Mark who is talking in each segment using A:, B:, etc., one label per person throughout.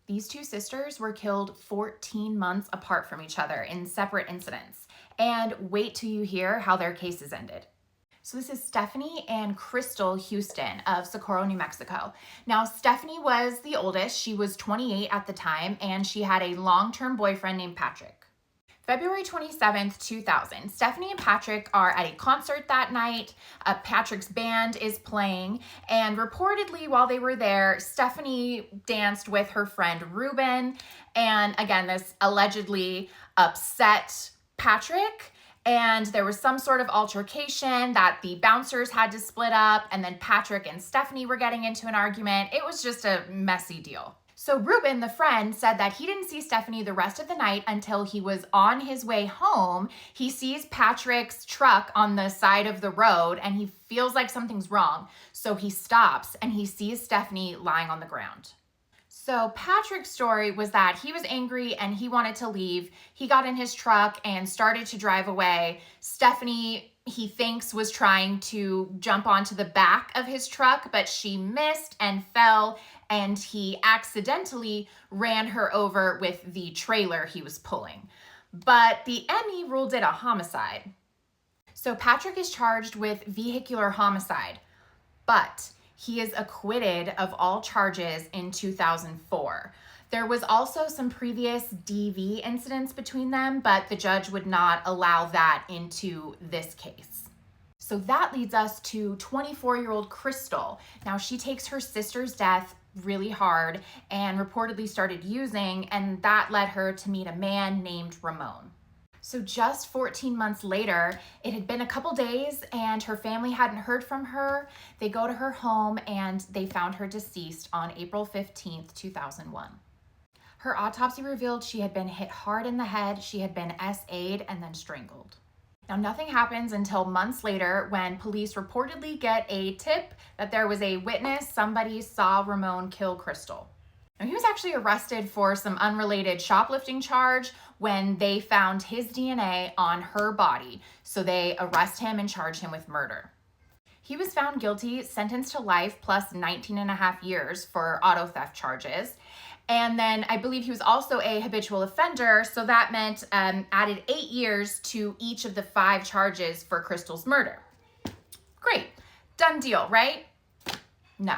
A: These two sisters were killed 14 months apart from each other in separate incidents. And wait till you hear how their cases ended. So this is Stephanie and Crystal Houston of Socorro, New Mexico. Now, Stephanie was the oldest. She was 28 at the time, and she had a long-term boyfriend named Patrick. February 27th, 2000. Stephanie and Patrick are at a concert that night. Patrick's band is playing, and reportedly while they were there, Stephanie danced with her friend Ruben, and again, this allegedly upset Patrick, and there was some sort of altercation that the bouncers had to split up, and then Patrick and Stephanie were getting into an argument. It was just a messy deal. So Ruben, the friend, said that he didn't see Stephanie the rest of the night until he was on his way home. He sees Patrick's truck on the side of the road and he feels like something's wrong. So he stops and he sees Stephanie lying on the ground. So Patrick's story was that he was angry and he wanted to leave. He got in his truck and started to drive away. Stephanie, he thinks, was trying to jump onto the back of his truck, but she missed and fell, and he accidentally ran her over with the trailer he was pulling. But the ME ruled it a homicide. So Patrick is charged with vehicular homicide, but he is acquitted of all charges in 2004. There was also some previous DV incidents between them, but the judge would not allow that into this case. So that leads us to 24-year-old Crystal. Now, she takes her sister's death really hard and reportedly started using, and that led her to meet a man named Ramon. So just 14 months later, it had been a couple days and her family hadn't heard from her. They go to her home and they found her deceased on April 15th, 2001. Her autopsy revealed she had been hit hard in the head, she had been SA'd and then strangled. Now, nothing happens until months later when police reportedly get a tip that there was a witness, somebody saw Ramon kill Crystal. Now, he was actually arrested for some unrelated shoplifting charge when they found his DNA on her body. So they arrest him and charge him with murder. He was found guilty, sentenced to life plus 19 and a half years for auto theft charges. And then I believe he was also a habitual offender, so that meant added 8 years to each of the 5 charges for Crystal's murder. Great, done deal, right? No.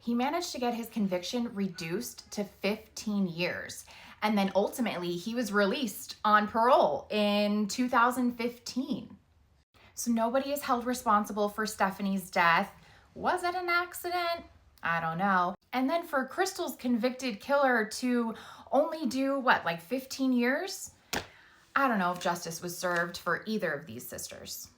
A: He managed to get his conviction reduced to 15 years. And then ultimately he was released on parole in 2015. So nobody is held responsible for Stephanie's death. Was it an accident? I don't know. And then for Crystal's convicted killer to only do, 15 years? I don't know if justice was served for either of these sisters.